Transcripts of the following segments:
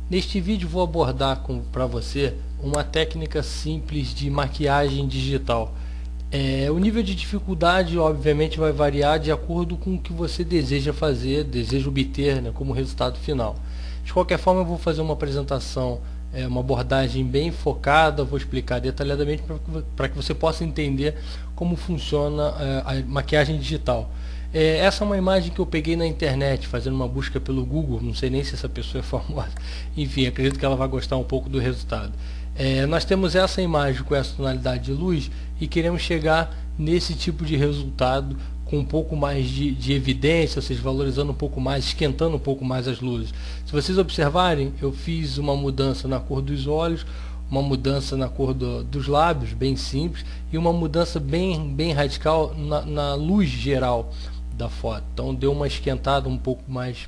Neste vídeo vou abordar para você uma técnica simples de maquiagem digital. O nível de dificuldade obviamente vai variar de acordo com o que você deseja fazer, deseja obter, né, como resultado final. De qualquer forma, eu vou fazer uma apresentação, uma abordagem bem focada, vou explicar detalhadamente para que você possa entender como funciona a maquiagem digital. Essa é uma imagem que eu peguei na internet, fazendo uma busca pelo Google, não sei nem se essa pessoa é famosa, enfim, acredito que ela vai gostar um pouco do resultado. Nós temos essa imagem com essa tonalidade de luz e queremos chegar nesse tipo de resultado com um pouco mais de evidência, ou seja, valorizando um pouco mais, esquentando um pouco mais as luzes. Se vocês observarem, eu fiz uma mudança na cor dos olhos, uma mudança na cor dos lábios, bem simples, e uma mudança bem radical na luz geral da foto. Então deu uma esquentada um pouco mais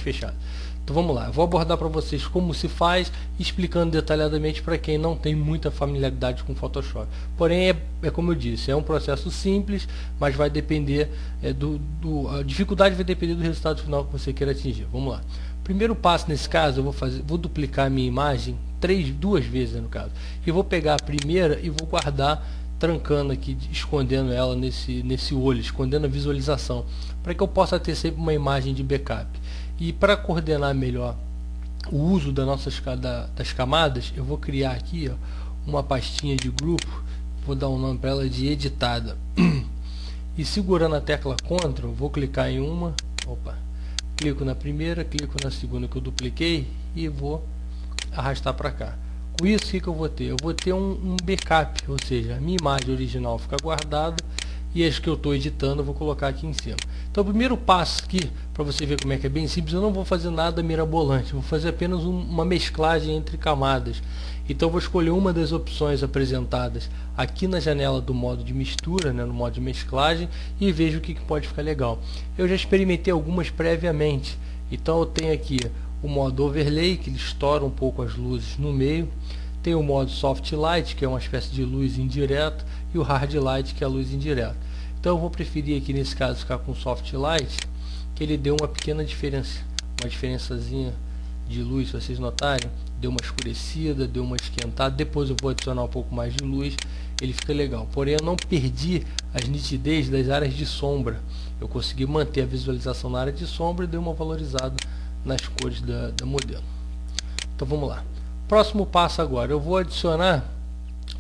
fechada. Então vamos lá, eu vou abordar para vocês como se faz, explicando detalhadamente para quem não tem muita familiaridade com Photoshop. Porém, como eu disse, é um processo simples, mas vai depender a dificuldade vai depender do resultado final que você queira atingir. Vamos lá. Primeiro passo nesse caso, eu vou duplicar a minha imagem duas vezes, no caso, e vou pegar a primeira e vou guardar, trancando aqui, escondendo ela nesse olho, escondendo a visualização, para que eu possa ter sempre uma imagem de backup. E para coordenar melhor o uso das camadas, eu vou criar aqui, ó, uma pastinha de grupo, vou dar um nome para ela de editada. E segurando a tecla Ctrl, vou clicar em uma, clico na primeira, clico na segunda que eu dupliquei e vou arrastar para cá. Com isso, o que eu vou ter? Eu vou ter um backup, ou seja, a minha imagem original fica guardada e as que eu estou editando eu vou colocar aqui em cima. Então o primeiro passo aqui, para você ver como é que é bem simples, eu não vou fazer nada mirabolante, vou fazer apenas uma mesclagem entre camadas. Então eu vou escolher uma das opções apresentadas aqui na janela do modo de mistura, né, no modo de mesclagem, e vejo o que pode ficar legal. Eu já experimentei algumas previamente, então eu tenho aqui o modo overlay, que ele estoura um pouco as luzes no meio. Tem o modo soft light, que é uma espécie de luz indireta, e o hard light, que é a luz indireta. Então eu vou preferir aqui nesse caso ficar com soft light, que ele deu uma pequena diferença, uma diferençazinha de luz, se vocês notarem, deu uma escurecida, deu uma esquentada. Depois eu vou adicionar um pouco mais de luz, ele fica legal. Porém eu não perdi as nitidez das áreas de sombra, eu consegui manter a visualização na área de sombra e dei uma valorizada nas cores da modelo. Então vamos lá. Próximo passo agora, eu vou adicionar,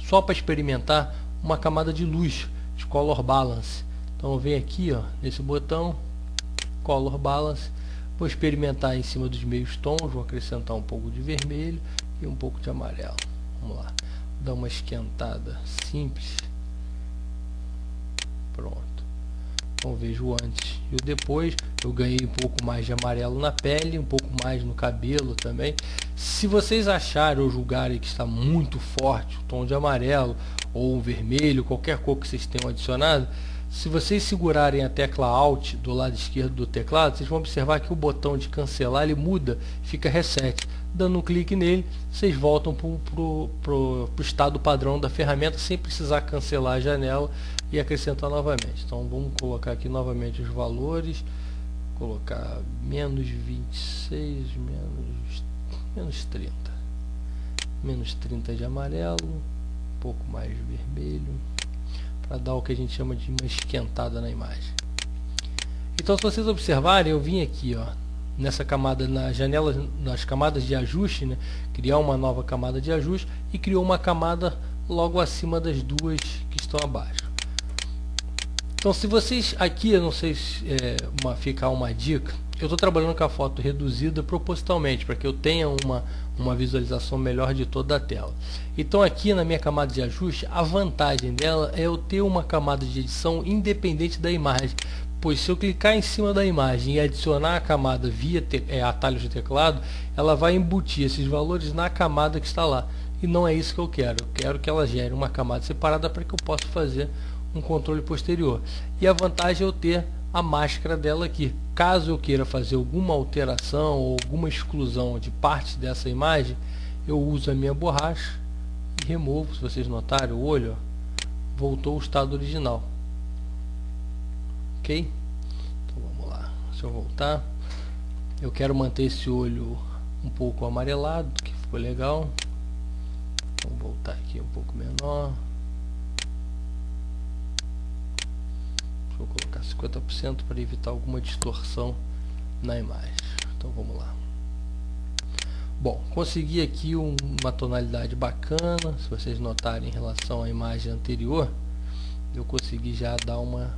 só para experimentar, uma camada de luz, de Color Balance. Então eu venho aqui, ó, nesse botão, Color Balance, vou experimentar em cima dos meios tons, vou acrescentar um pouco de vermelho e um pouco de amarelo. Vamos lá, dar uma esquentada simples. Pronto. Então vejo o antes e o depois. Eu ganhei um pouco mais de amarelo na pele, um pouco mais no cabelo também. Se vocês acharem ou julgarem que está muito forte o tom de amarelo ou o vermelho, qualquer cor que vocês tenham adicionado, se vocês segurarem a tecla Alt do lado esquerdo do teclado, vocês vão observar que o botão de cancelar ele muda, fica Reset. Dando um clique nele, vocês voltam para o estado padrão da ferramenta sem precisar cancelar a janela e acrescentar novamente. Então vamos colocar aqui novamente os valores, colocar menos 26, menos 30, menos 30 de amarelo, um pouco mais de vermelho, para dar o que a gente chama de uma esquentada na imagem. Então se vocês observarem, eu vim aqui, ó, nessa camada, na janela, nas camadas de ajuste, né, criar uma nova camada de ajuste e criou uma camada logo acima das duas que estão abaixo. Então se vocês aqui, eu não sei se ficar uma dica, eu estou trabalhando com a foto reduzida propositalmente para que eu tenha uma visualização melhor de toda a tela. Então aqui na minha camada de ajuste, a vantagem dela é eu ter uma camada de edição independente da imagem, pois se eu clicar em cima da imagem e adicionar a camada via atalhos de teclado, ela vai embutir esses valores na camada que está lá, e não é isso que eu quero. Eu quero que ela gere uma camada separada para que eu possa fazer um controle posterior. E a vantagem é eu ter a máscara dela aqui. Caso eu queira fazer alguma alteração ou alguma exclusão de partes dessa imagem, eu uso a minha borracha e removo. Se vocês notarem, o olho, ó, voltou ao estado original. Ok? Então vamos lá. Se eu voltar, eu quero manter esse olho um pouco amarelado, que ficou legal. Vamos voltar aqui um pouco menor. Deixa eu colocar 50% para evitar alguma distorção na imagem. Então vamos lá. Bom, consegui aqui uma tonalidade bacana. Se vocês notarem em relação à imagem anterior, eu consegui já dar uma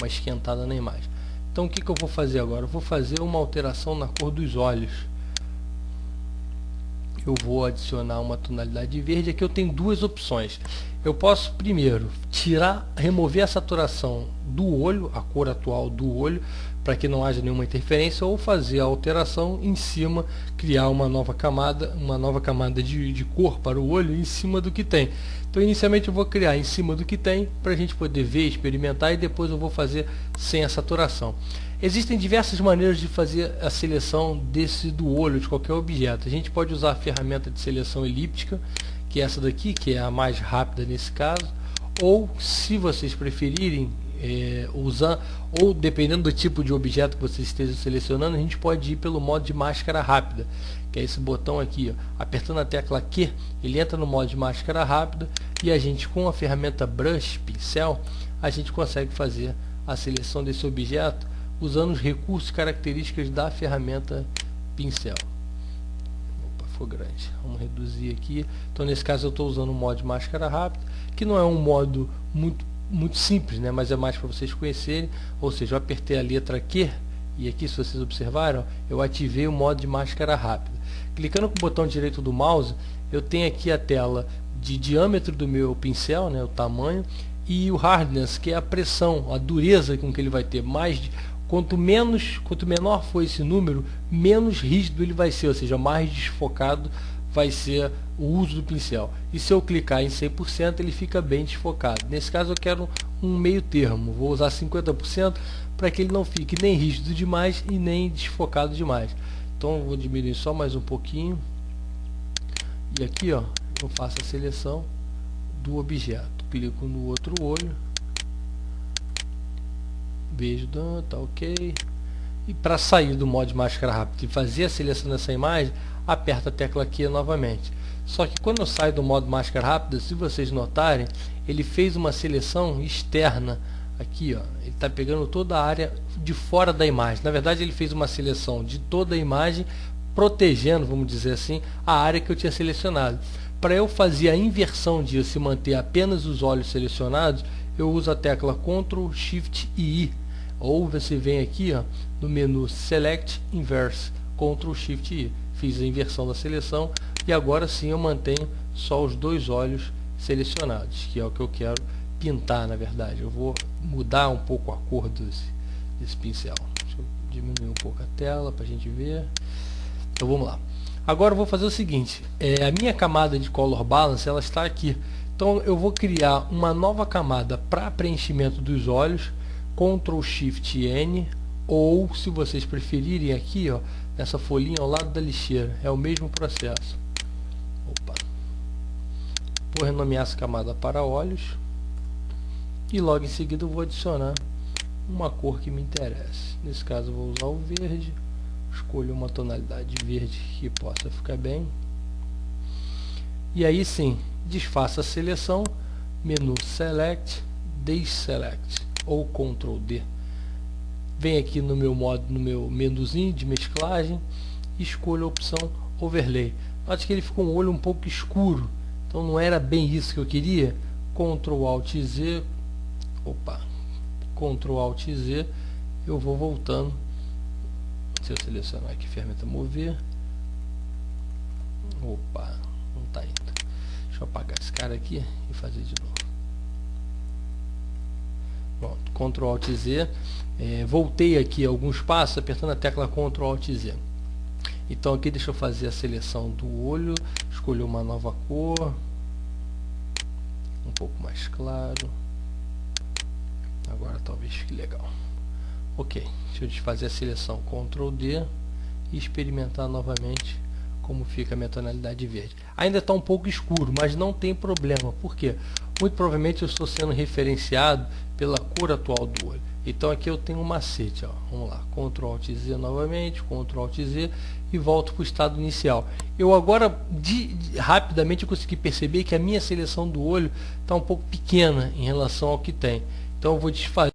esquentada na imagem. Então o que eu vou fazer agora? Eu vou fazer uma alteração na cor dos olhos. Eu vou adicionar uma tonalidade verde. Aqui eu tenho duas opções. Eu posso primeiro remover a saturação do olho, a cor atual do olho, para que não haja nenhuma interferência, ou fazer a alteração em cima, criar uma nova camada de cor para o olho em cima do que tem. Então inicialmente eu vou criar em cima do que tem, para a gente poder ver, experimentar, e depois eu vou fazer sem a saturação. Existem diversas maneiras de fazer a seleção do olho de qualquer objeto. A gente pode usar a ferramenta de seleção elíptica, que é essa daqui, que é a mais rápida nesse caso, ou se vocês preferirem ou dependendo do tipo de objeto que você esteja selecionando, a gente pode ir pelo modo de máscara rápida, que é esse botão aqui, ó. Apertando a tecla Q, ele entra no modo de máscara rápida, e a gente, com a ferramenta Brush, pincel, a gente consegue fazer a seleção desse objeto usando os recursos e características da ferramenta pincel. Opa, ficou grande. Vamos reduzir aqui. Então nesse caso eu estou usando o modo de máscara rápida, que não é um modo muito simples, né? Mas é mais para vocês conhecerem. Ou seja, eu apertei a letra Q, e aqui, se vocês observaram, eu ativei o modo de máscara rápida. Clicando com o botão direito do mouse, eu tenho aqui a tela de diâmetro do meu pincel, né? O tamanho, e o hardness, que é a pressão, a dureza com que ele vai ter. Quanto menor for esse número, menos rígido ele vai ser, ou seja, mais desfocado vai ser o uso do pincel. E se eu clicar em 100%, ele fica bem desfocado. Nesse caso eu quero um meio termo, vou usar 50% para que ele não fique nem rígido demais e nem desfocado demais. Então eu vou diminuir só mais um pouquinho. E aqui, ó, eu faço a seleção do objeto. Clico no outro olho. Vejo, tá ok. E para sair do modo de máscara rápida e fazer a seleção dessa imagem, aperta a tecla Q novamente. Só que quando eu saio do modo máscara rápida, se vocês notarem, ele fez uma seleção externa. Aqui, ó, ele está pegando toda a área de fora da imagem. Na verdade, ele fez uma seleção de toda a imagem, protegendo, vamos dizer assim, a área que eu tinha selecionado. Para eu fazer a inversão disso e manter apenas os olhos selecionados, eu uso a tecla Ctrl Shift e I. Ou você vem aqui, ó, no menu Select Inverse, Ctrl Shift e I. Fiz a inversão da seleção e agora sim eu mantenho só os dois olhos selecionados, que é o que eu quero pintar. Na verdade, eu vou mudar um pouco a cor desse pincel. Deixa eu diminuir um pouco a tela para a gente ver. Então vamos lá. Agora eu vou fazer o seguinte, a minha camada de Color Balance, ela está aqui. Então eu vou criar uma nova camada para preenchimento dos olhos, Ctrl Shift N, ou se vocês preferirem aqui, ó, nessa folhinha ao lado da lixeira, é o mesmo processo. Opa. Vou renomear essa camada para olhos e logo em seguida eu vou adicionar uma cor que me interesse. Nesse caso eu vou usar o verde, escolho uma tonalidade verde que possa ficar bem. E aí sim, desfaça a seleção, menu Select, Deselect ou Ctrl D. Vem aqui no meu menuzinho de mesclagem e escolho a opção Overlay. Note que ele ficou um olho um pouco escuro, então não era bem isso que eu queria. Ctrl Alt Z, Ctrl Alt Z, eu vou voltando. Se eu selecionar aqui ferramenta mover, não está indo. Deixa eu apagar esse cara aqui e fazer de novo. Pronto, Ctrl Alt Z, voltei aqui alguns passos apertando a tecla Ctrl Alt Z. Então aqui deixa eu fazer a seleção do olho, escolher uma nova cor, um pouco mais claro. Agora talvez fique legal. Ok, deixa eu desfazer a seleção Ctrl D e experimentar novamente como fica a minha tonalidade verde. Ainda está um pouco escuro, mas não tem problema. Por quê? Muito provavelmente eu estou sendo referenciado pela cor atual do olho. Então aqui eu tenho um macete, ó. Vamos lá, Ctrl Alt Z novamente, Ctrl Alt Z e volto para o estado inicial. Eu agora rapidamente eu consegui perceber que a minha seleção do olho está um pouco pequena em relação ao que tem. Então eu vou desfazer